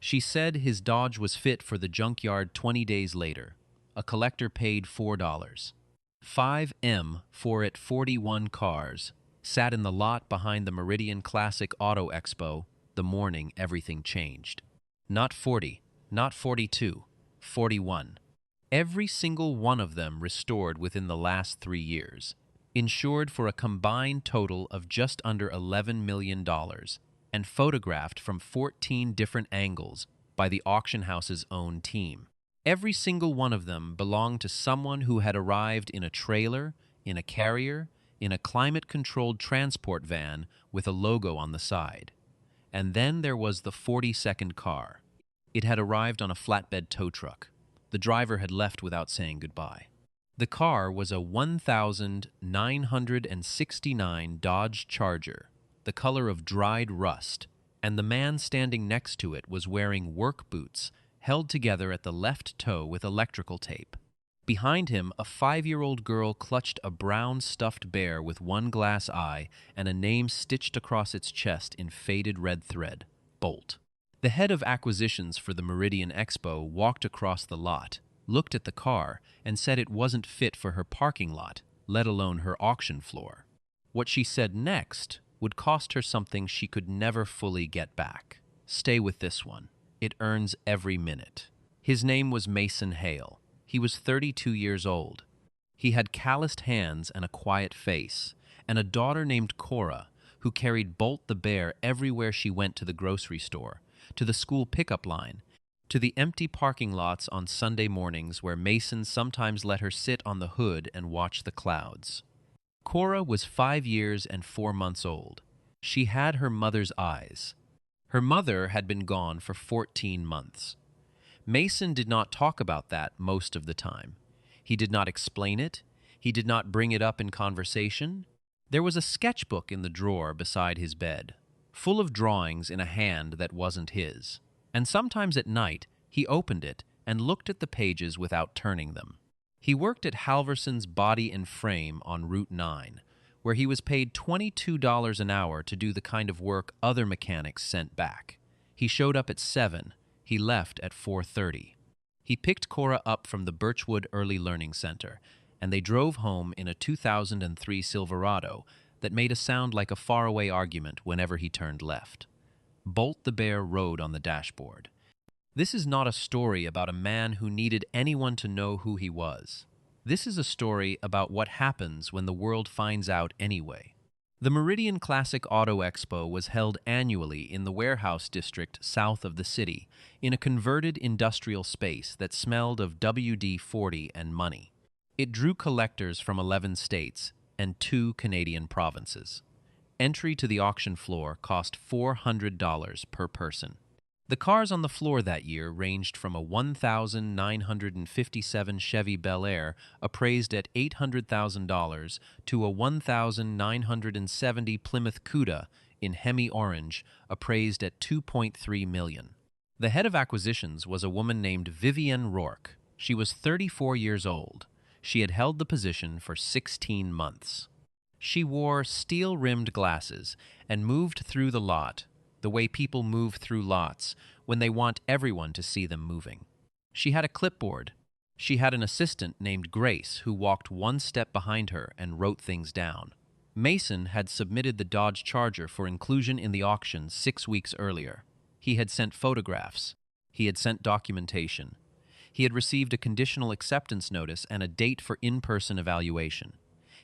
She said his Dodge was fit for the junkyard 20 days later. A collector paid $4. 5M for it. 41 cars sat in the lot behind the Meridian Classic Auto Expo the morning everything changed. Not 40, not 42, 41. Every single one of them restored within the last 3 years, insured for a combined total of just under $11 million, and photographed from 14 different angles by the auction house's own team. Every single one of them belonged to someone who had arrived in a trailer, in a carrier, in a climate-controlled transport van with a logo on the side. And then there was the 42nd car. It had arrived on a flatbed tow truck. The driver had left without saying goodbye. The car was a 1969 Dodge Charger, the color of dried rust, and the man standing next to it was wearing work boots held together at the left toe with electrical tape. Behind him, a 5-year-old girl clutched a brown stuffed bear with one glass eye and a name stitched across its chest in faded red thread, Bolt. The head of acquisitions for the Meridian Expo walked across the lot, looked at the car, and said it wasn't fit for her parking lot, let alone her auction floor. What she said next would cost her something she could never fully get back. Stay with this one. It earns every minute. His name was Mason Hale. He was 32 years old. He had calloused hands and a quiet face, and a daughter named Cora, who carried Bolt the bear everywhere she went, to the grocery store, to the school pickup line, to the empty parking lots on Sunday mornings where Mason sometimes let her sit on the hood and watch the clouds. Cora was 5 years and 4 months old. She had her mother's eyes. Her mother had been gone for 14 months. Mason did not talk about that most of the time. He did not explain it. He did not bring it up in conversation. There was a sketchbook in the drawer beside his bed, full of drawings in a hand that wasn't his. And sometimes at night, he opened it and looked at the pages without turning them. He worked at Halverson's Body and Frame on Route 9, where he was paid $22 an hour to do the kind of work other mechanics sent back. He showed up at 7. He left at 4:30. He picked Cora up from the Birchwood Early Learning Center, and they drove home in a 2003 Silverado that made a sound like a faraway argument whenever he turned left. Bolt the bear rode on the dashboard. This is not a story about a man who needed anyone to know who he was. This is a story about what happens when the world finds out anyway. The Meridian Classic Auto Expo was held annually in the warehouse district south of the city, in a converted industrial space that smelled of WD-40 and money. It drew collectors from 11 states and 2 Canadian provinces. Entry to the auction floor cost $400 per person. The cars on the floor that year ranged from a 1957 Chevy Bel Air appraised at $800,000 to a 1970 Plymouth Cuda in Hemi Orange appraised at $2.3 million. The head of acquisitions was a woman named Vivienne Rourke. She was 34 years old. She had held the position for 16 months. She wore steel-rimmed glasses and moved through the lot the way people move through lots when they want everyone to see them moving. She had a clipboard. She had an assistant named Grace who walked one step behind her and wrote things down. Mason had submitted the Dodge Charger for inclusion in the auction 6 weeks earlier. He had sent photographs. He had sent documentation. He had received a conditional acceptance notice and a date for in-person evaluation.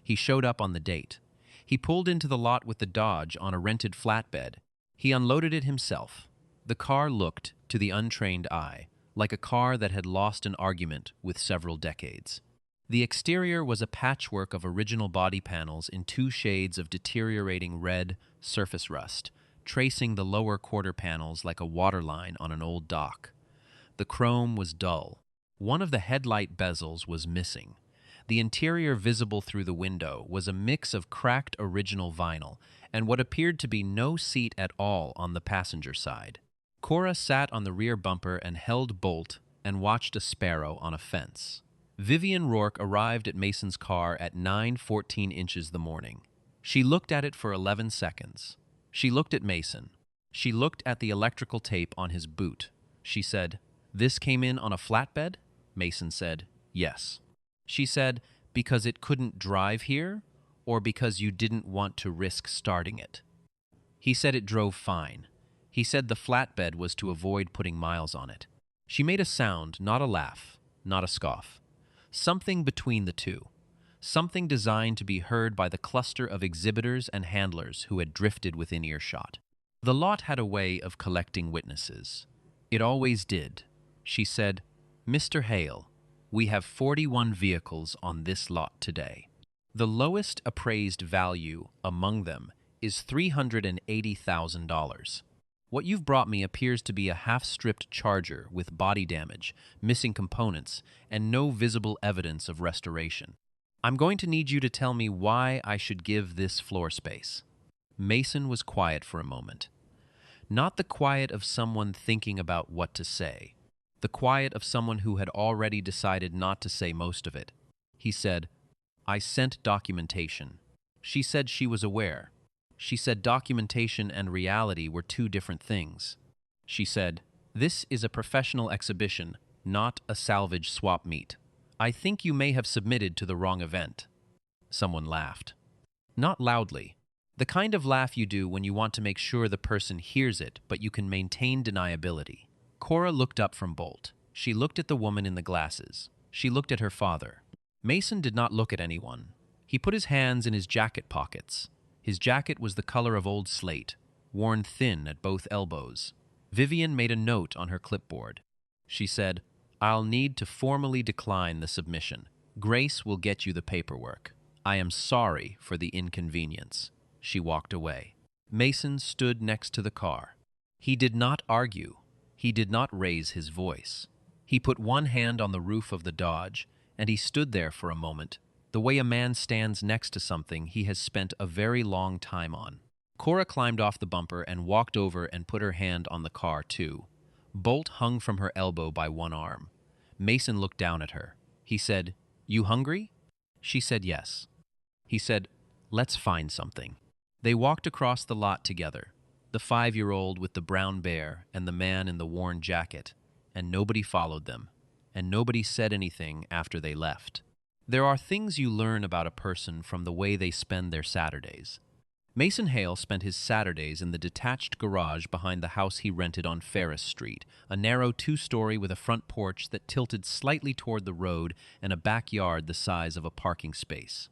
He showed up on the date. He pulled into the lot with the Dodge on a rented flatbed. He unloaded it himself. The car looked, to the untrained eye, like a car that had lost an argument with several decades. The exterior was a patchwork of original body panels in 2 shades of deteriorating red surface rust, tracing the lower quarter panels like a waterline on an old dock. The chrome was dull. One of the headlight bezels was missing. The interior visible through the window was a mix of cracked original vinyl and what appeared to be no seat at all on the passenger side. Cora sat on the rear bumper and held Bolt and watched a sparrow on a fence. Vivienne Rourke arrived at Mason's car at 9:14 inches the morning. She looked at it for 11 seconds. She looked at Mason. She looked at the electrical tape on his boot. She said, "This came in on a flatbed?" Mason said, "Yes." She said, "Because it couldn't drive here, or because you didn't want to risk starting it?" He said it drove fine. He said the flatbed was to avoid putting miles on it. She made a sound, not a laugh, not a scoff. Something between the two. Something designed to be heard by the cluster of exhibitors and handlers who had drifted within earshot. The lot had a way of collecting witnesses. It always did. She said, "Mr. Hale, we have 41 vehicles on this lot today. The lowest appraised value among them is $380,000. What you've brought me appears to be a half-stripped Charger with body damage, missing components, and no visible evidence of restoration. I'm going to need you to tell me why I should give this floor space." Mason was quiet for a moment. Not the quiet of someone thinking about what to say. The quiet of someone who had already decided not to say most of it. He said, "I sent documentation." She said she was aware. She said documentation and reality were two different things. She said, "This is a professional exhibition, not a salvage swap meet. I think you may have submitted to the wrong event." Someone laughed. Not loudly. The kind of laugh you do when you want to make sure the person hears it, but you can maintain deniability. Cora looked up from Bolt. She looked at the woman in the glasses. She looked at her father. Mason did not look at anyone. He put his hands in his jacket pockets. His jacket was the color of old slate, worn thin at both elbows. Vivian made a note on her clipboard. She said, "I'll need to formally decline the submission. Grace will get you the paperwork. I am sorry for the inconvenience." She walked away. Mason stood next to the car. He did not argue. He did not raise his voice. He put one hand on the roof of the Dodge, and he stood there for a moment, the way a man stands next to something he has spent a very long time on. Cora climbed off the bumper and walked over and put her hand on the car, too. Bolt hung from her elbow by one arm. Mason looked down at her. He said, "You hungry?" She said yes. He said, "Let's find something." They walked across the lot together, the 5-year-old with the brown bear and the man in the worn jacket, and nobody followed them, and nobody said anything after they left. There are things you learn about a person from the way they spend their Saturdays. Mason Hale spent his Saturdays in the detached garage behind the house he rented on Ferris Street, a narrow 2-story with a front porch that tilted slightly toward the road and a backyard the size of a parking space.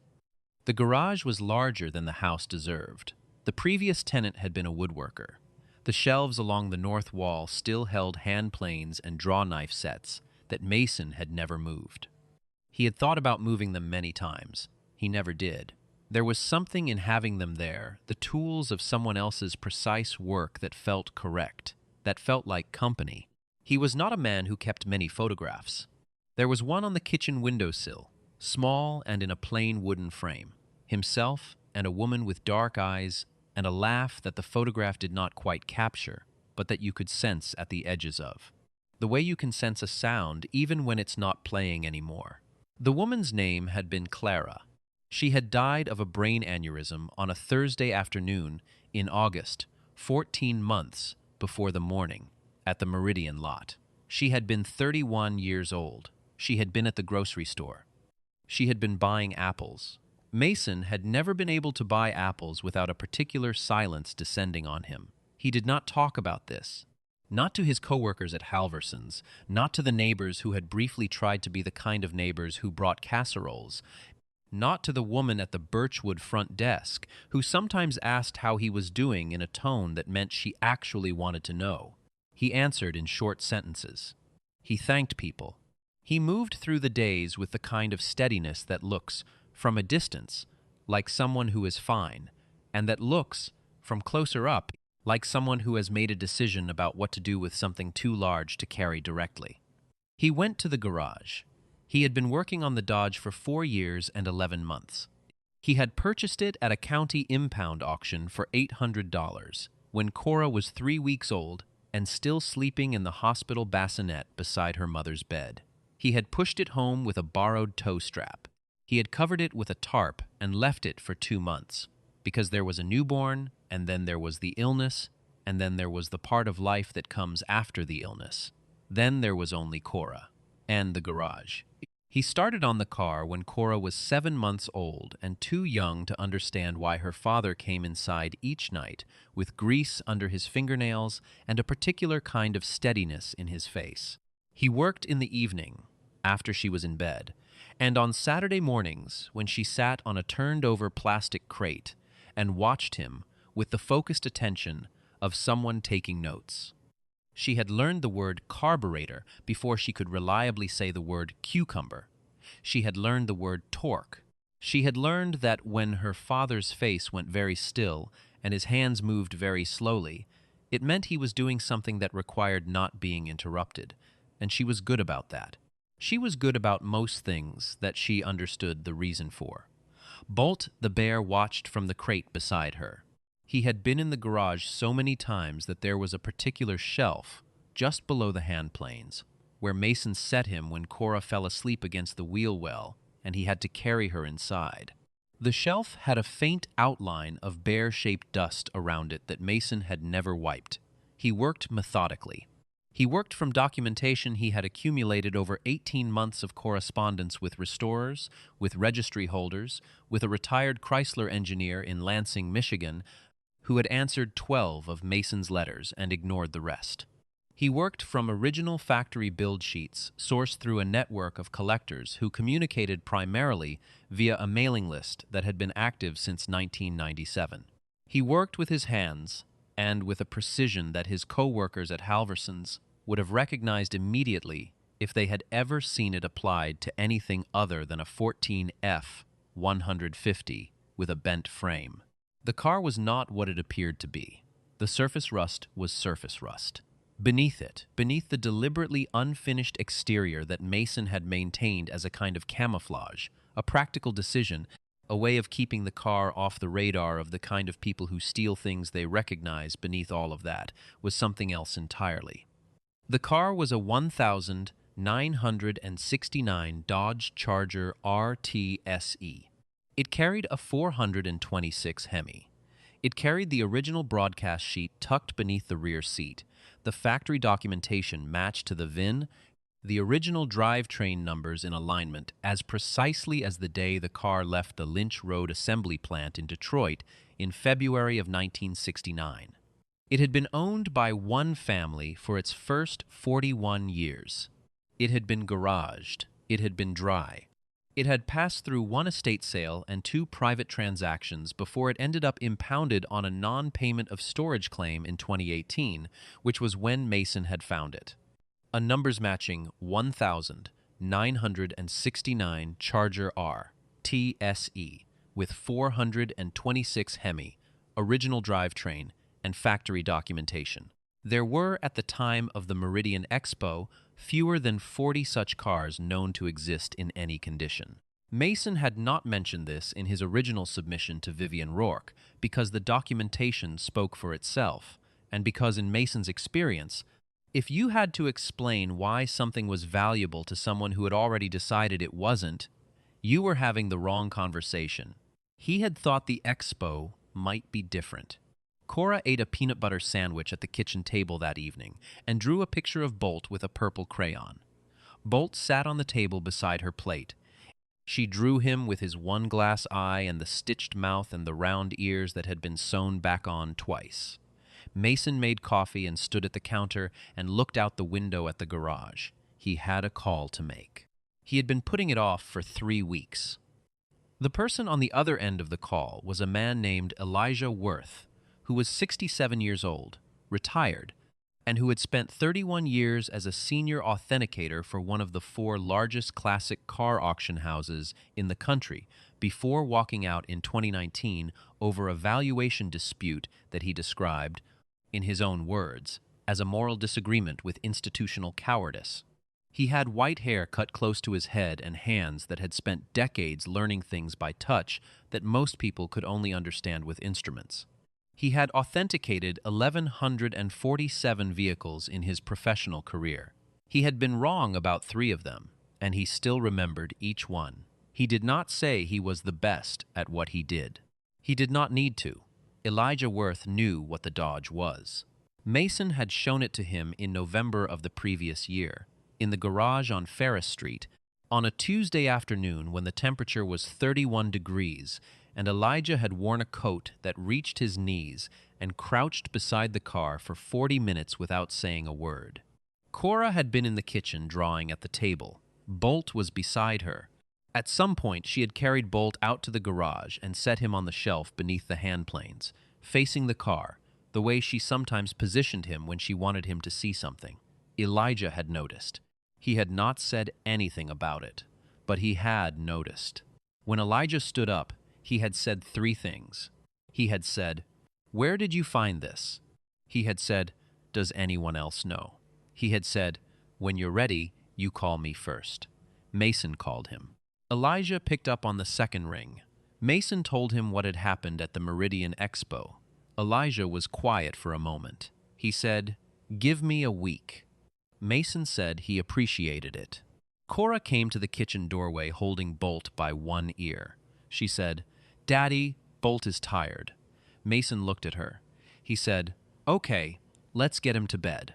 The garage was larger than the house deserved. The previous tenant had been a woodworker. The shelves along the north wall still held hand planes and draw knife sets that Mason had never moved. He had thought about moving them many times. He never did. There was something in having them there, the tools of someone else's precise work that felt correct, that felt like company. He was not a man who kept many photographs. There was one on the kitchen windowsill, small and in a plain wooden frame. Himself and a woman with dark eyes and a laugh that the photograph did not quite capture, but that you could sense at the edges of. The way you can sense a sound even when it's not playing anymore. The woman's name had been Clara. She had died of a brain aneurysm on a Thursday afternoon in August, 14 months before the morning, at the Meridian lot. She had been 31 years old. She had been at the grocery store. She had been buying apples. Mason had never been able to buy apples without a particular silence descending on him. He did not talk about this. Not to his coworkers at Halverson's, not to the neighbors who had briefly tried to be the kind of neighbors who brought casseroles, not to the woman at the Birchwood front desk, who sometimes asked how he was doing in a tone that meant she actually wanted to know. He answered in short sentences. He thanked people. He moved through the days with the kind of steadiness that looks, from a distance, like someone who is fine, and that looks, from closer up, like someone who has made a decision about what to do with something too large to carry directly. He went to the garage. He had been working on the Dodge for 4 years and 11 months. He had purchased it at a county impound auction for $800 when Cora was 3 weeks old and still sleeping in the hospital bassinet beside her mother's bed. He had pushed it home with a borrowed tow strap. He had covered it with a tarp and left it for 2 months, because there was a newborn, and then there was the illness, and then there was the part of life that comes after the illness. Then there was only Cora and the garage. He started on the car when Cora was 7 months old and too young to understand why her father came inside each night with grease under his fingernails and a particular kind of steadiness in his face. He worked in the evening, after she was in bed, and on Saturday mornings when she sat on a turned-over plastic crate and watched him with the focused attention of someone taking notes. She had learned the word carburetor before she could reliably say the word cucumber. She had learned the word torque. She had learned that when her father's face went very still and his hands moved very slowly, it meant he was doing something that required not being interrupted, and she was good about that. She was good about most things that she understood the reason for. Bolt the bear watched from the crate beside her. He had been in the garage so many times that there was a particular shelf, just below the handplanes, where Mason set him when Cora fell asleep against the wheel well, and he had to carry her inside. The shelf had a faint outline of bear-shaped dust around it that Mason had never wiped. He worked methodically. He worked from documentation he had accumulated over 18 months of correspondence with restorers, with registry holders, with a retired Chrysler engineer in Lansing, Michigan, who had answered 12 of Mason's letters and ignored the rest. He worked from original factory build sheets sourced through a network of collectors who communicated primarily via a mailing list that had been active since 1997. He worked with his hands and with a precision that his co-workers at Halverson's would have recognized immediately if they had ever seen it applied to anything other than a 14F 150 with a bent frame. The car was not what it appeared to be. The surface rust was surface rust. Beneath it, beneath the deliberately unfinished exterior that Mason had maintained as a kind of camouflage, a practical decision, a way of keeping the car off the radar of the kind of people who steal things they recognize beneath all of that, was something else entirely. The car was a 1969 Dodge Charger RTSE. It carried a 426 Hemi. It carried the original broadcast sheet tucked beneath the rear seat. The factory documentation matched to the VIN, the original drivetrain numbers in alignment as precisely as the day the car left the Lynch Road assembly plant in Detroit in February of 1969. It had been owned by one family for its first 41 years. It had been garaged. It had been dry. It had passed through one estate sale and 2 private transactions before it ended up impounded on a non-payment of storage claim in 2018, which was when Mason had found it. A numbers-matching 1969 Charger R TSE with 426 Hemi, original drivetrain, and factory documentation. There were, at the time of the Meridian Expo, fewer than 40 such cars known to exist in any condition. Mason had not mentioned this in his original submission to Vivian Rourke because the documentation spoke for itself, and because in Mason's experience, if you had to explain why something was valuable to someone who had already decided it wasn't, you were having the wrong conversation. He had thought the expo might be different. Cora ate a peanut butter sandwich at the kitchen table that evening and drew a picture of Bolt with a purple crayon. Bolt sat on the table beside her plate. She drew him with his one glass eye and the stitched mouth and the round ears that had been sewn back on twice. Mason made coffee and stood at the counter and looked out the window at the garage. He had a call to make. He had been putting it off for 3 weeks. The person on the other end of the call was a man named Elijah Worth, who was 67 years old, retired, and who had spent 31 years as a senior authenticator for one of the 4 largest classic car auction houses in the country before walking out in 2019 over a valuation dispute that he described, in his own words, as a moral disagreement with institutional cowardice. He had white hair cut close to his head and hands that had spent decades learning things by touch that most people could only understand with instruments. He had authenticated 1,147 vehicles in his professional career. He had been wrong about 3 of them, and he still remembered each one. He did not say he was the best at what he did. He did not need to. Elijah Worth knew what the Dodge was. Mason had shown it to him in November of the previous year, in the garage on Ferris Street, on a Tuesday afternoon when the temperature was 31 degrees and Elijah had worn a coat that reached his knees and crouched beside the car for 40 minutes without saying a word. Cora had been in the kitchen drawing at the table. Bolt was beside her. At some point, she had carried Bolt out to the garage and set him on the shelf beneath the handplanes, facing the car, the way she sometimes positioned him when she wanted him to see something. Elijah had noticed. He had not said anything about it, but he had noticed. When Elijah stood up, he had said 3 things. He had said, "Where did you find this?" He had said, "Does anyone else know?" He had said, "When you're ready, you call me first." Mason called him. Elijah picked up on the second ring. Mason told him what had happened at the Meridian Expo. Elijah was quiet for a moment. He said, "Give me a week." Mason said he appreciated it. Cora came to the kitchen doorway holding Bolt by one ear. She said, "Daddy, Bolt is tired." Mason looked at her. He said, "Okay, let's get him to bed."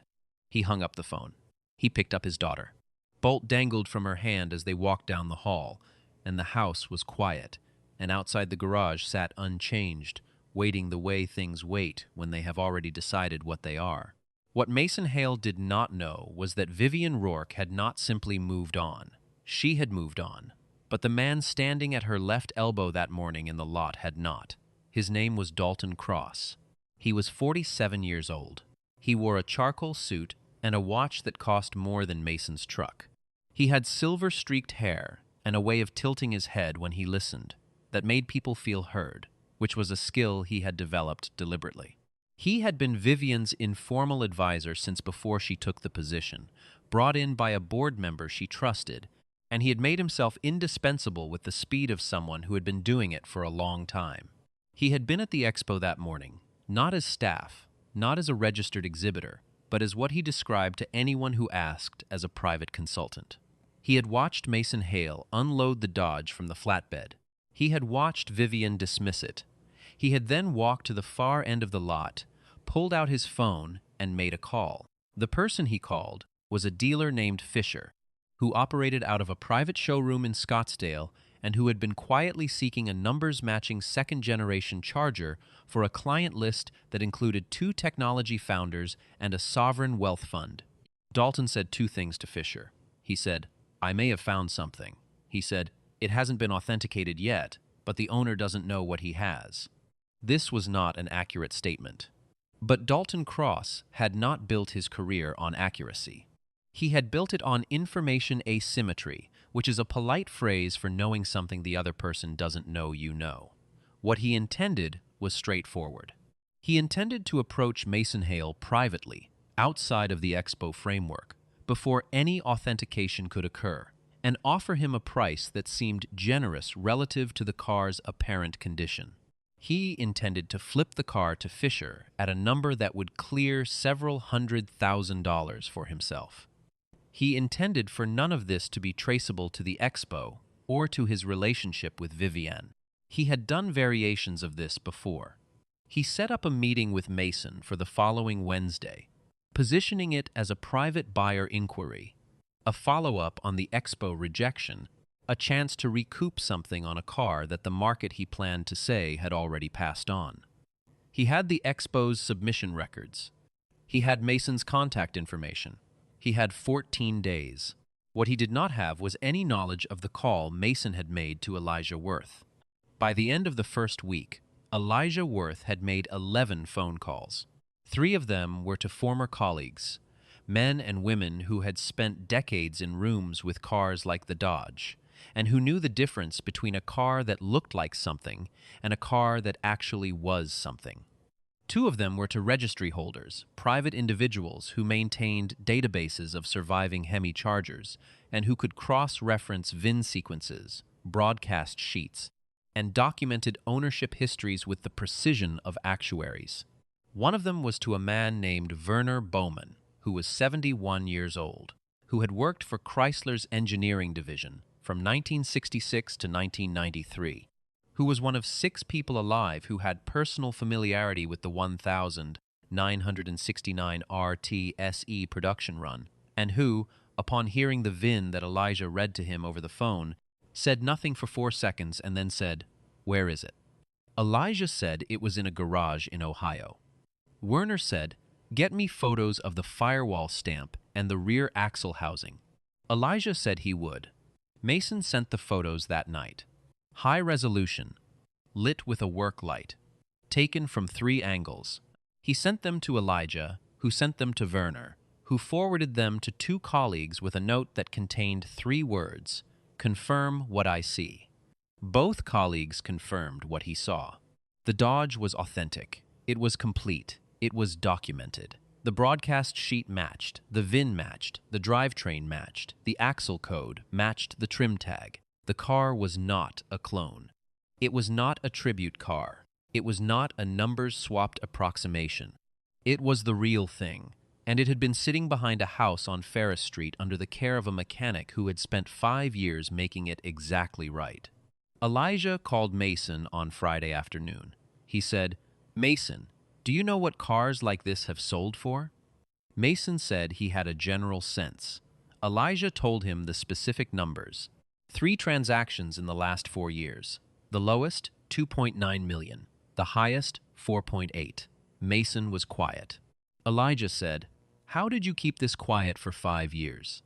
He hung up the phone. He picked up his daughter. Bolt dangled from her hand as they walked down the hall, and the house was quiet, and outside the garage sat unchanged, waiting the way things wait when they have already decided what they are. What Mason Hale did not know was that Vivian Rourke had not simply moved on. She had moved on. But the man standing at her left elbow that morning in the lot had not. His name was Dalton Cross. He was 47 years old. He wore a charcoal suit and a watch that cost more than Mason's truck. He had silver-streaked hair and a way of tilting his head when he listened that made people feel heard, which was a skill he had developed deliberately. He had been Vivian's informal advisor since before she took the position, brought in by a board member she trusted, and he had made himself indispensable with the speed of someone who had been doing it for a long time. He had been at the expo that morning, not as staff, not as a registered exhibitor, but as what he described to anyone who asked as a private consultant. He had watched Mason Hale unload the Dodge from the flatbed. He had watched Vivian dismiss it. He had then walked to the far end of the lot, pulled out his phone, and made a call. The person he called was a dealer named Fisher, who operated out of a private showroom in Scottsdale and who had been quietly seeking a numbers-matching second-generation Charger for a client list that included 2 technology founders and a sovereign wealth fund. Dalton said 2 things to Fisher. He said, "I may have found something." He said, "It hasn't been authenticated yet, but the owner doesn't know what he has." This was not an accurate statement. But Dalton Cross had not built his career on accuracy. He had built it on information asymmetry, which is a polite phrase for knowing something the other person doesn't know you know. What he intended was straightforward. He intended to approach Mason Hale privately, outside of the expo framework, before any authentication could occur, and offer him a price that seemed generous relative to the car's apparent condition. He intended to flip the car to Fisher at a number that would clear several $100,000 for himself. He intended for none of this to be traceable to the expo or to his relationship with Vivian. He had done variations of this before. He set up a meeting with Mason for the following Wednesday, positioning it as a private buyer inquiry, a follow-up on the expo rejection, a chance to recoup something on a car that the market he planned to say had already passed on. He had the expo's submission records. He had Mason's contact information. He had 14 days. What he did not have was any knowledge of the call Mason had made to Elijah Worth. By the end of the first week, Elijah Worth had made 11 phone calls. 3 of them were to former colleagues, men and women who had spent decades in rooms with cars like the Dodge, and who knew the difference between a car that looked like something and a car that actually was something. 2 of them were to registry holders, private individuals who maintained databases of surviving Hemi Chargers and who could cross-reference VIN sequences, broadcast sheets, and documented ownership histories with the precision of actuaries. 1 of them was to a man named Werner Bowman, who was 71 years old, who had worked for Chrysler's engineering division from 1966 to 1993, who was one of 6 people alive who had personal familiarity with the 1000 969 RTSE production run, and who, upon hearing the VIN that Elijah read to him over the phone, said nothing for 4 seconds and then said, "Where is it?" Elijah said it was in a garage in Ohio. Werner said, "Get me photos of the firewall stamp and the rear axle housing." Elijah said he would. Mason sent the photos that night. High resolution, lit with a work light, taken from 3 angles. He sent them to Elijah, who sent them to Werner, who forwarded them to 2 colleagues with a note that contained 3 words, "Confirm what I see." Both colleagues confirmed what he saw. The Dodge was authentic. It was complete. It was documented. The broadcast sheet matched, the VIN matched, the drivetrain matched, the axle code matched the trim tag. The car was not a clone. It was not a tribute car. It was not a numbers-swapped approximation. It was the real thing, and it had been sitting behind a house on Ferris Street under the care of a mechanic who had spent 5 years making it exactly right. Elijah called Mason on Friday afternoon. He said, "Mason, do you know what cars like this have sold for?" Mason said he had a general sense. Elijah told him the specific numbers. 3 transactions in the last 4 years. The lowest, 2.9 million. The highest, 4.8. Mason was quiet. Elijah said, "How did you keep this quiet for 5 years?"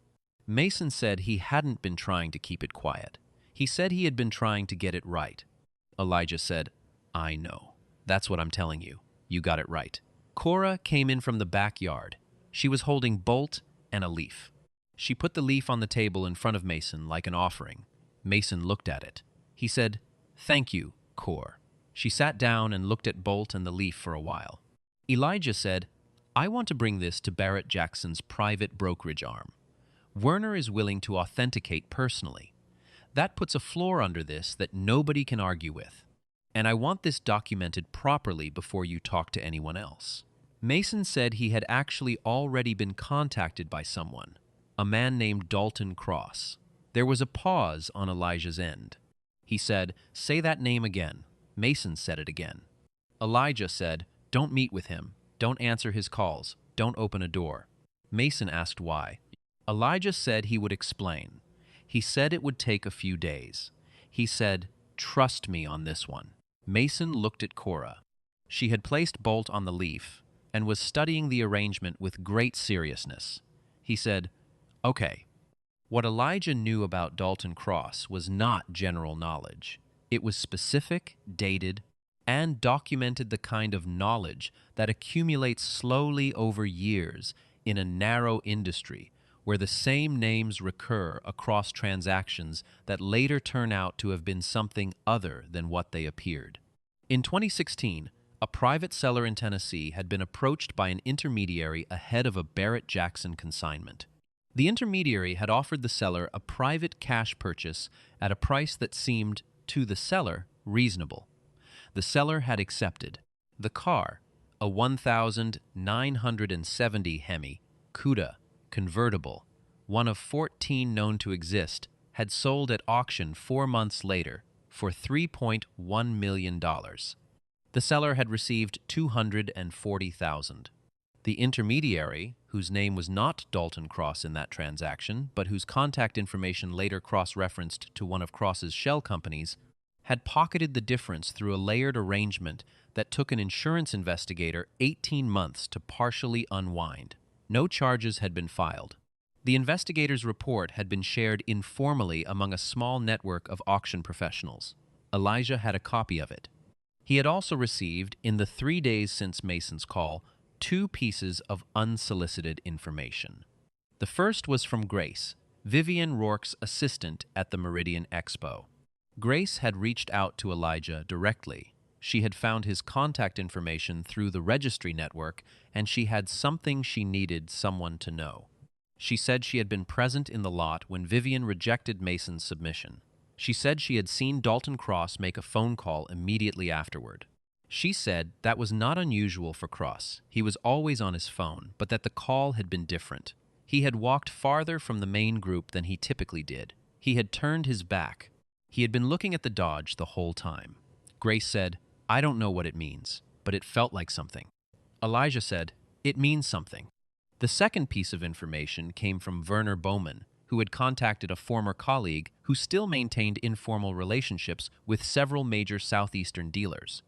Mason said he hadn't been trying to keep it quiet. He said he had been trying to get it right. Elijah said, "I know. That's what I'm telling you. You got it right." Cora came in from the backyard. She was holding Bolt and a leaf. She put the leaf on the table in front of Mason like an offering. Mason looked at it. He said, "Thank you, Cora." She sat down and looked at Bolt and the leaf for a while. Elijah said, "I want to bring this to Barrett Jackson's private brokerage arm. Werner is willing to authenticate personally. That puts a floor under this that nobody can argue with. And I want this documented properly before you talk to anyone else." Mason said he had actually already been contacted by someone, a man named Dalton Cross. There was a pause on Elijah's end. He said, "Say that name again." Mason said it again. Elijah said, "Don't meet with him. Don't answer his calls. Don't open a door." Mason asked why. Elijah said he would explain. He said it would take a few days. He said, "Trust me on this one." Mason looked at Cora. She had placed Bolt on the leaf and was studying the arrangement with great seriousness. He said, "Okay." What Elijah knew about Dalton Cross was not general knowledge. It was specific, dated, and documented the kind of knowledge that accumulates slowly over years in a narrow industry where the same names recur across transactions that later turn out to have been something other than what they appeared. In 2016, a private seller in Tennessee had been approached by an intermediary ahead of a Barrett Jackson consignment. The intermediary had offered the seller a private cash purchase at a price that seemed, to the seller, reasonable. The seller had accepted. The car, a 1970 Hemi Cuda convertible, one of 14 known to exist, had sold at auction 4 months later for $3.1 million. The seller had received $240,000. The intermediary, whose name was not Dalton Cross in that transaction, but whose contact information later cross-referenced to one of Cross's shell companies, had pocketed the difference through a layered arrangement that took an insurance investigator 18 months to partially unwind. No charges had been filed. The investigator's report had been shared informally among a small network of auction professionals. Elijah had a copy of it. He had also received, in the 3 days since Mason's call, 2 pieces of unsolicited information. The first was from Grace, Vivian Rourke's assistant at the Meridian Expo. Grace had reached out to Elijah directly. She had found his contact information through the registry network, and she had something she needed someone to know. She said she had been present in the lot when Vivian rejected Mason's submission. She said she had seen Dalton Cross make a phone call immediately afterward. She said that was not unusual for Cross. He was always on his phone, but that the call had been different. He had walked farther from the main group than he typically did. He had turned his back. He had been looking at the Dodge the whole time. Grace said, "I don't know what it means, but it felt like something." Elijah said, "It means something." The second piece of information came from Werner Bowman, who had contacted a former colleague who still maintained informal relationships with several major southeastern dealers.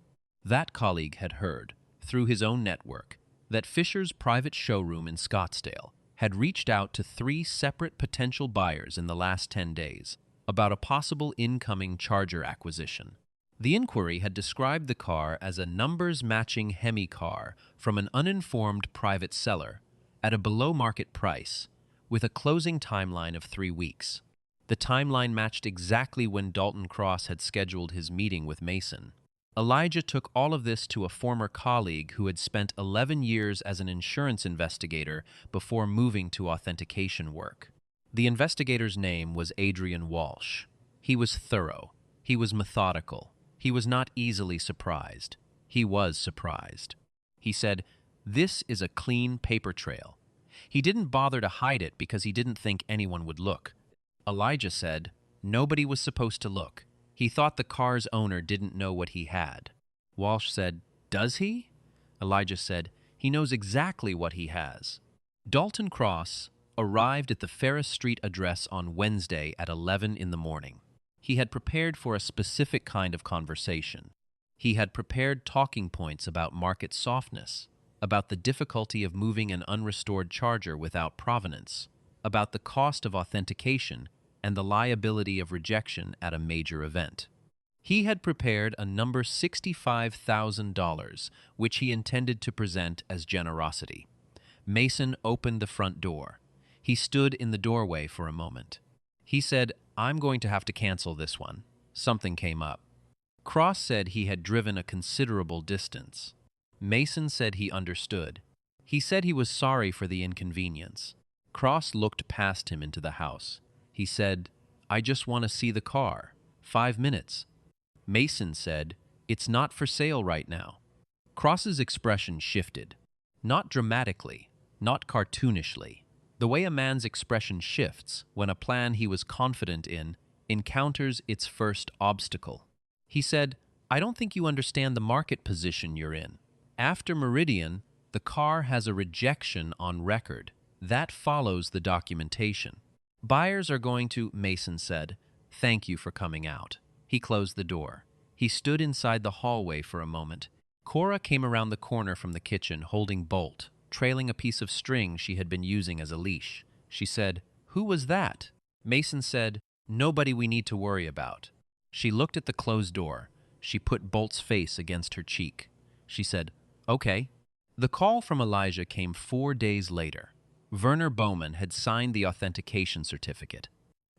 That colleague had heard, through his own network, that Fisher's private showroom in Scottsdale had reached out to 3 separate potential buyers in the last 10 days about a possible incoming Charger acquisition. The inquiry had described the car as a numbers-matching Hemi car from an uninformed private seller at a below-market price, with a closing timeline of 3 weeks. The timeline matched exactly when Dalton Cross had scheduled his meeting with Mason. Elijah took all of this to a former colleague who had spent 11 years as an insurance investigator before moving to authentication work. The investigator's name was Adrian Walsh. He was thorough. He was methodical. He was not easily surprised. He was surprised. He said, "This is a clean paper trail." He didn't bother to hide it because he didn't think anyone would look. Elijah said, "Nobody was supposed to look. He thought the car's owner didn't know what he had." Walsh said, "Does he?" Elijah said, "He knows exactly what he has." Dalton Cross arrived at the Ferris Street address on Wednesday at 11 in the morning. He had prepared for a specific kind of conversation. He had prepared talking points about market softness, about the difficulty of moving an unrestored Charger without provenance, about the cost of authentication and the liability of rejection at a major event. He had prepared a number $65,000, which he intended to present as generosity. Mason opened the front door. He stood in the doorway for a moment. He said, "I'm going to have to cancel this one. Something came up." Cross said he had driven a considerable distance. Mason said he understood. He said he was sorry for the inconvenience. Cross looked past him into the house. He said, "I just want to see the car. 5 minutes." Mason said, "It's not for sale right now." Cross's expression shifted. Not dramatically, not cartoonishly. The way a man's expression shifts when a plan he was confident in encounters its first obstacle. He said, "I don't think you understand the market position you're in. After Meridian, the car has a rejection on record. That follows the documentation. Buyers are going to," Mason said, "Thank you for coming out." He closed the door. He stood inside the hallway for a moment. Cora came around the corner from the kitchen holding Bolt, trailing a piece of string she had been using as a leash. She said, "Who was that?" Mason said, "Nobody we need to worry about." She looked at the closed door. She put Bolt's face against her cheek. She said, "Okay." The call from Elijah came 4 days later. Werner Bowman had signed the authentication certificate.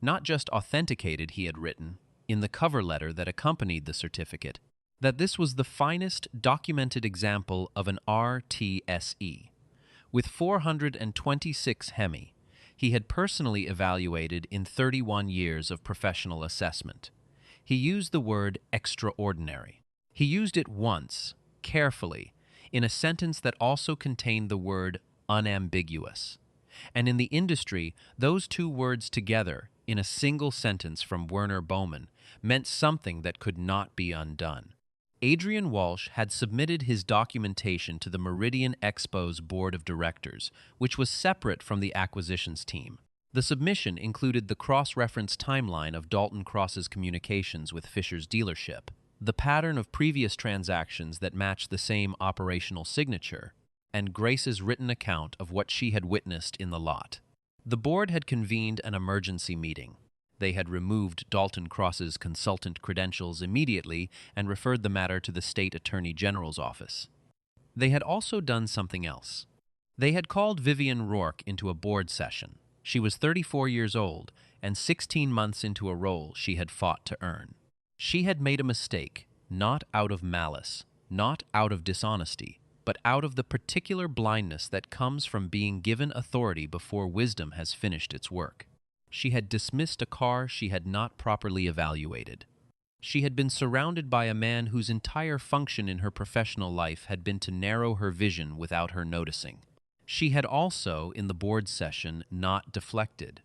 Not just authenticated, he had written, in the cover letter that accompanied the certificate, that this was the finest documented example of an RTSE. With 426 Hemi, he had personally evaluated in 31 years of professional assessment. He used the word extraordinary. He used it once, carefully, in a sentence that also contained the word unambiguous. And in the industry, those 2 words together, in a single sentence from Werner Bowman, meant something that could not be undone. Adrian Walsh had submitted his documentation to the Meridian Expo's board of directors, which was separate from the acquisitions team. The submission included the cross-reference timeline of Dalton Cross's communications with Fisher's dealership, the pattern of previous transactions that matched the same operational signature, and Grace's written account of what she had witnessed in the lot. The board had convened an emergency meeting. They had removed Dalton Cross's consultant credentials immediately and referred the matter to the state attorney general's office. They had also done something else. They had called Vivian Rourke into a board session. She was 34 years old and 16 months into a role she had fought to earn. She had made a mistake, not out of malice, not out of dishonesty, but out of the particular blindness that comes from being given authority before wisdom has finished its work. She had dismissed a car she had not properly evaluated. She had been surrounded by a man whose entire function in her professional life had been to narrow her vision without her noticing. She had also, in the board session, not deflected.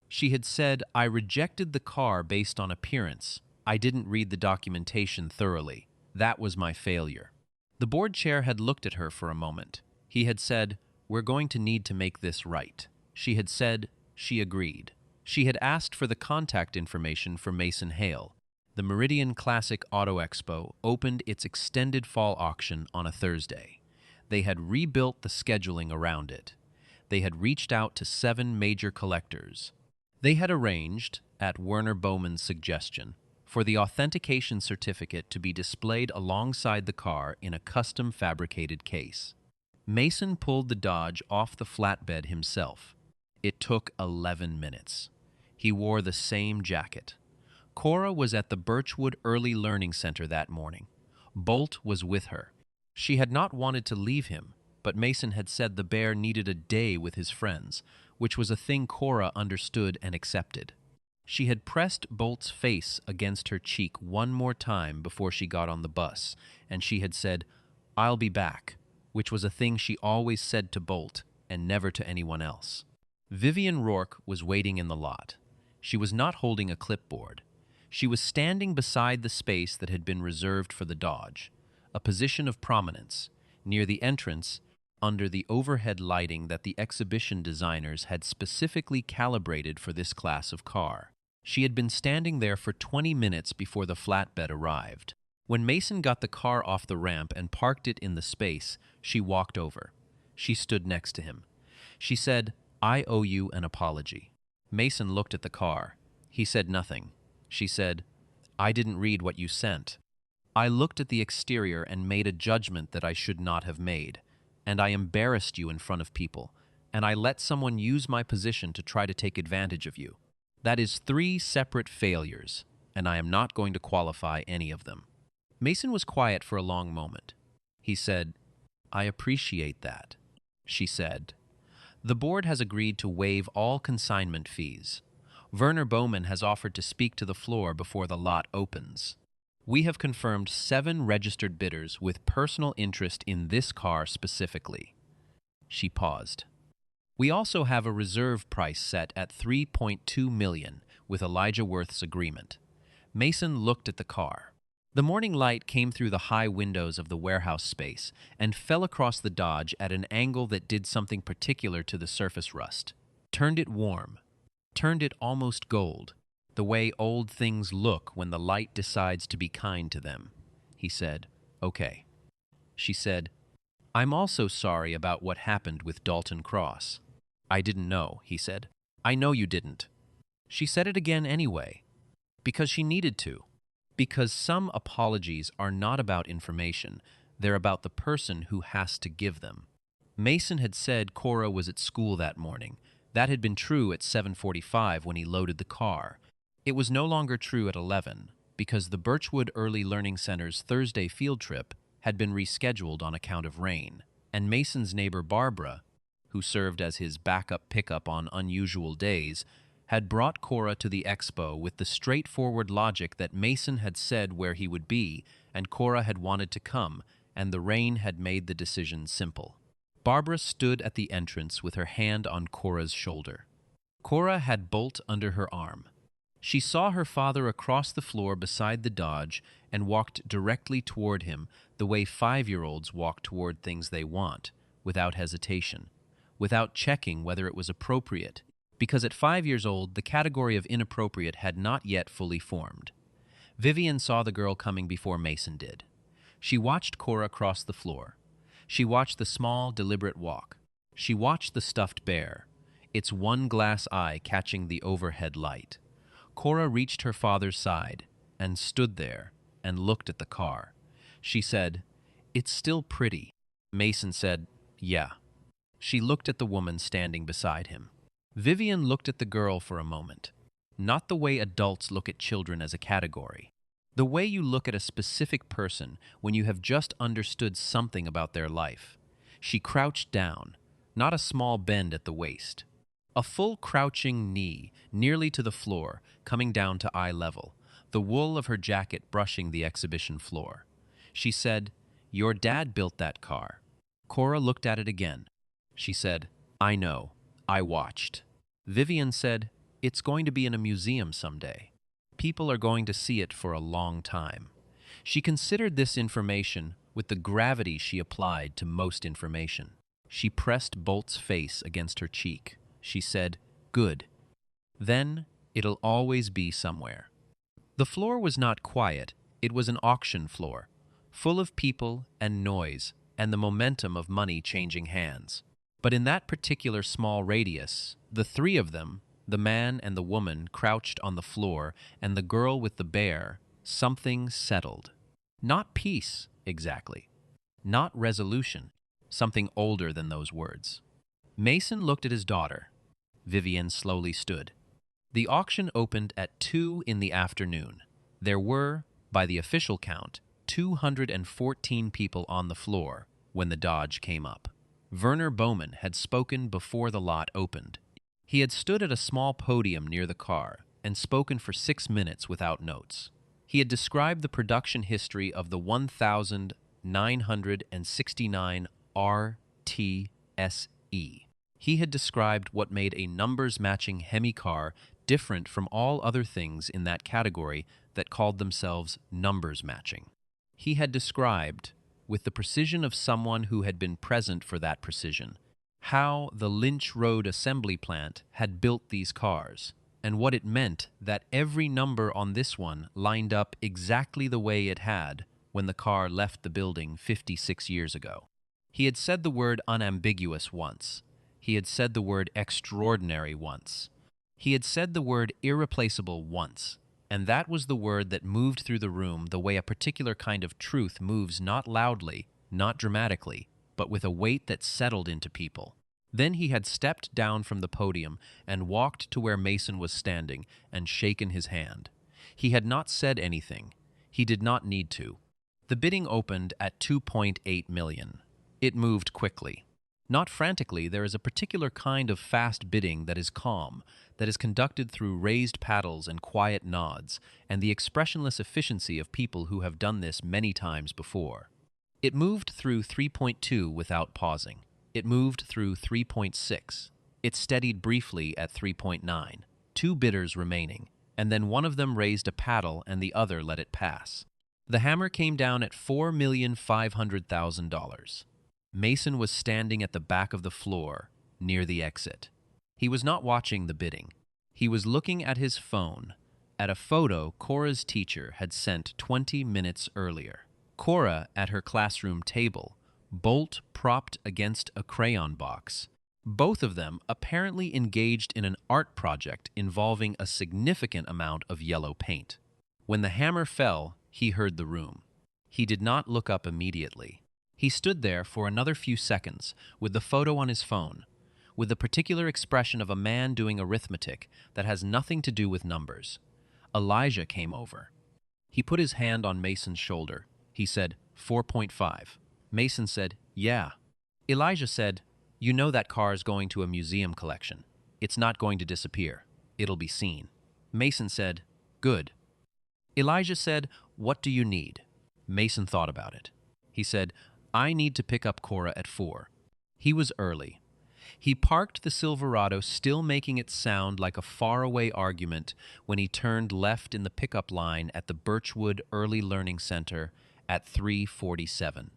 She had said, "I rejected the car based on appearance. I didn't read the documentation thoroughly. That was my failure." The board chair had looked at her for a moment. He had said, "We're going to need to make this right." She had said she agreed. She had asked for the contact information for Mason Hale. The Meridian Classic Auto Expo opened its extended fall auction on a Thursday. They had rebuilt the scheduling around it. They had reached out to 7 major collectors. They had arranged, at Werner Bowman's suggestion, for the authentication certificate to be displayed alongside the car in a custom fabricated case. Mason pulled the Dodge off the flatbed himself. It took 11 minutes. He wore the same jacket. Cora was at the Birchwood Early Learning Center that morning. Bolt was with her. She had not wanted to leave him, but Mason had said the bear needed a day with his friends, which was a thing Cora understood and accepted. She had pressed Bolt's face against her cheek one more time before she got on the bus, and she had said, "I'll be back," which was a thing she always said to Bolt and never to anyone else. Vivian Rourke was waiting in the lot. She was not holding a clipboard. She was standing beside the space that had been reserved for the Dodge, a position of prominence, near the entrance, under the overhead lighting that the exhibition designers had specifically calibrated for this class of car. She had been standing there for 20 minutes before the flatbed arrived. When Mason got the car off the ramp and parked it in the space, she walked over. She stood next to him. She said, "I owe you an apology." Mason looked at the car. He said nothing. She said, "I didn't read what you sent. I looked at the exterior and made a judgment that I should not have made, and I embarrassed you in front of people, and I let someone use my position to try to take advantage of you. That is 3 separate failures, and I am not going to qualify any of them." Mason was quiet for a long moment. He said, "I appreciate that." She said, "The board has agreed to waive all consignment fees. Werner Bowman has offered to speak to the floor before the lot opens. We have confirmed 7 registered bidders with personal interest in this car specifically." She paused. "We also have a reserve price set at $3.2 million with Elijah Worth's agreement." Mason looked at the car. The morning light came through the high windows of the warehouse space and fell across the Dodge at an angle that did something particular to the surface rust. Turned it warm. Turned it almost gold, the way old things look when the light decides to be kind to them. He said, "Okay." She said, "I'm also sorry about what happened with Dalton Cross." "I didn't know," he said. "I know you didn't." She said it again anyway, because she needed to. Because some apologies are not about information, they're about the person who has to give them. Mason had said Cora was at school that morning. That had been true at 7:45 when he loaded the car. It was no longer true at 11, because the Birchwood Early Learning Center's Thursday field trip had been rescheduled on account of rain, and Mason's neighbor Barbara, who served as his backup pickup on unusual days, had brought Cora to the expo with the straightforward logic that Mason had said where he would be, and Cora had wanted to come, and the rain had made the decision simple. Barbara stood at the entrance with her hand on Cora's shoulder. Cora had Bolt under her arm. She saw her father across the floor beside the Dodge and walked directly toward him the way 5-year-olds walk toward things they want, without hesitation, without checking whether it was appropriate, because at 5 years old the category of inappropriate had not yet fully formed. Vivian saw the girl coming before Mason did. She watched Cora cross the floor. She watched the small, deliberate walk. She watched the stuffed bear, its one glass eye catching the overhead light. Cora reached her father's side and stood there and looked at the car. She said, "It's still pretty." Mason said, "Yeah." She looked at the woman standing beside him. Vivian looked at the girl for a moment. Not the way adults look at children as a category. The way you look at a specific person when you have just understood something about their life. She crouched down, not a small bend at the waist. A full crouching knee, nearly to the floor, coming down to eye level, the wool of her jacket brushing the exhibition floor. She said, "Your dad built that car." Cora looked at it again. She said, "I know. I watched." Vivian said, "It's going to be in a museum someday. People are going to see it for a long time." She considered this information with the gravity she applied to most information. She pressed Bolt's face against her cheek. She said, "Good. Then it'll always be somewhere." The floor was not quiet. It was an auction floor, full of people and noise and the momentum of money changing hands. But in that particular small radius, the three of them, the man and the woman crouched on the floor and the girl with the bear, something settled. Not peace, exactly. Not resolution. Something older than those words. Mason looked at his daughter. Vivian slowly stood. The auction opened at 2 in the afternoon. There were, by the official count, 214 people on the floor when the Dodge came up. Werner Bowman had spoken before the lot opened. He had stood at a small podium near the car and spoken for 6 minutes without notes. He had described the production history of the 1969 RTSE. He had described what made a numbers-matching Hemi car different from all other things in that category that called themselves numbers matching. He had described, with the precision of someone who had been present for that precision, how the Lynch Road assembly plant had built these cars, and what it meant that every number on this one lined up exactly the way it had when the car left the building 56 years ago. He had said the word unambiguous once. He had said the word extraordinary once. He had said the word irreplaceable once, and that was the word that moved through the room the way a particular kind of truth moves, not loudly, not dramatically, but with a weight that settled into people. Then he had stepped down from the podium and walked to where Mason was standing and shaken his hand. He had not said anything. He did not need to. The bidding opened at $2.8 million. It moved quickly. Not frantically. There is a particular kind of fast bidding that is calm, that is conducted through raised paddles and quiet nods, and the expressionless efficiency of people who have done this many times before. It moved through 3.2 without pausing. It moved through 3.6. It steadied briefly at 3.9. 2 bidders remaining, and then one of them raised a paddle and the other let it pass. The hammer came down at $4,500,000. Mason was standing at the back of the floor, near the exit. He was not watching the bidding. He was looking at his phone, at a photo Cora's teacher had sent 20 minutes earlier. Cora at her classroom table, Bolt propped against a crayon box. Both of them apparently engaged in an art project involving a significant amount of yellow paint. When the hammer fell, he heard the room. He did not look up immediately. He stood there for another few seconds, with the photo on his phone, with the particular expression of a man doing arithmetic that has nothing to do with numbers. Elijah came over. He put his hand on Mason's shoulder. He said, 4.5. Mason said, "Yeah." Elijah said, "You know that car is going to a museum collection. It's not going to disappear. It'll be seen." Mason said, "Good." Elijah said, "What do you need?" Mason thought about it. He said, "I need to pick up Cora at 4. He was early. He parked the Silverado, still making it sound like a faraway argument, when he turned left in the pickup line at the Birchwood Early Learning Center at 3:47.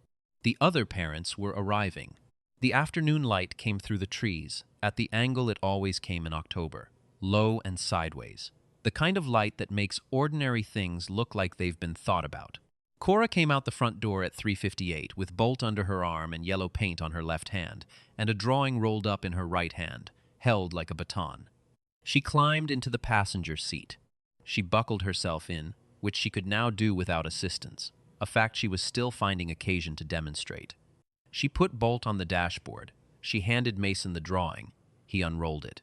The other parents were arriving. The afternoon light came through the trees, at the angle it always came in October, low and sideways, the kind of light that makes ordinary things look like they've been thought about. Cora came out the front door at 3:58 with Bolt under her arm and yellow paint on her left hand, and a drawing rolled up in her right hand, held like a baton. She climbed into the passenger seat. She buckled herself in, which she could now do without assistance, a fact she was still finding occasion to demonstrate. She put Bolt on the dashboard. She handed Mason the drawing. He unrolled it.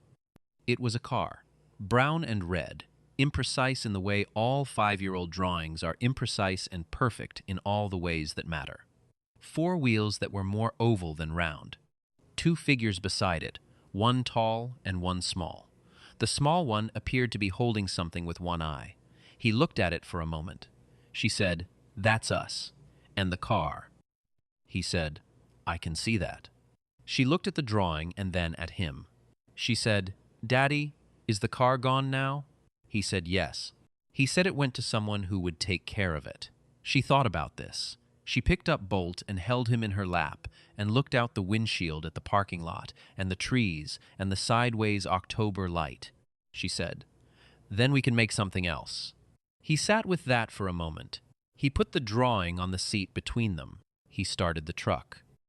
It was a car, brown and red, imprecise in the way all 5-year-old drawings are imprecise and perfect in all the ways that matter. 4 wheels that were more oval than round. 2 figures beside it, one tall and one small. The small one appeared to be holding something with one eye. He looked at it for a moment. She said, "That's us. And the car." He said, "I can see that." She looked at the drawing and then at him. She said, "Daddy, is the car gone now?" He said yes. He said it went to someone who would take care of it. She thought about this. She picked up Bolt and held him in her lap and looked out the windshield at the parking lot and the trees and the sideways October light. She said, "Then we can make something else." He sat with that for a moment. He put the drawing on the seat between them. He started the truck.